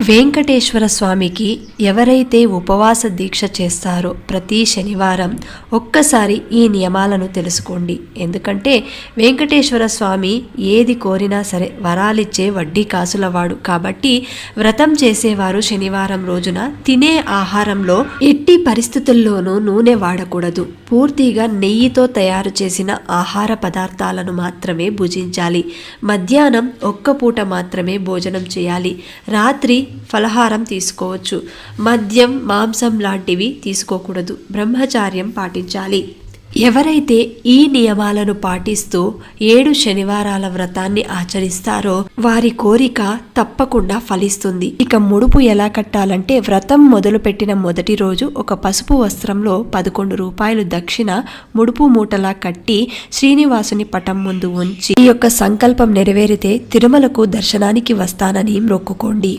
వెంకటేశ్వర స్వామికి ఎవరైతే ఉపవాస దీక్ష చేస్తారో ప్రతి శనివారం ఒక్కసారి ఈ నియమాలను తెలుసుకోండి. ఎందుకంటే వెంకటేశ్వర స్వామి ఏది కోరినా సరే వరాలిచ్చే వడ్డీ కాసులవాడు. కాబట్టి వ్రతం చేసేవారు శనివారం రోజున తినే ఆహారంలో ఎట్టి పరిస్థితుల్లోనూ నూనె వాడకూడదు. పూర్తిగా నెయ్యితో తయారు చేసిన ఆహార పదార్థాలను మాత్రమే భుజించాలి. మధ్యాహ్నం ఒక్క పూట మాత్రమే భోజనం చేయాలి. రాత్రి ఫలహారం తీసుకోవచ్చు. మద్యం, మాంసం లాంటివి తీసుకోకూడదు. బ్రహ్మచార్యం పాటించాలి. ఎవరైతే ఈ నియమాలను పాటిస్తూ 7 శనివారాల వ్రతాన్ని ఆచరిస్తారో వారి కోరిక తప్పకుండా ఫలిస్తుంది. ఇక ముడుపు ఎలా కట్టాలంటే, వ్రతం మొదలుపెట్టిన మొదటి రోజు ఒక పసుపు వస్త్రంలో 11 రూపాయలు దక్షిణ ముడుపు మూటలా కట్టి శ్రీనివాసుని పటం ముందు ఉంచి ఈ యొక్క సంకల్పం నెరవేరితే తిరుమలకు దర్శనానికి వస్తానని మొక్కుకోండి.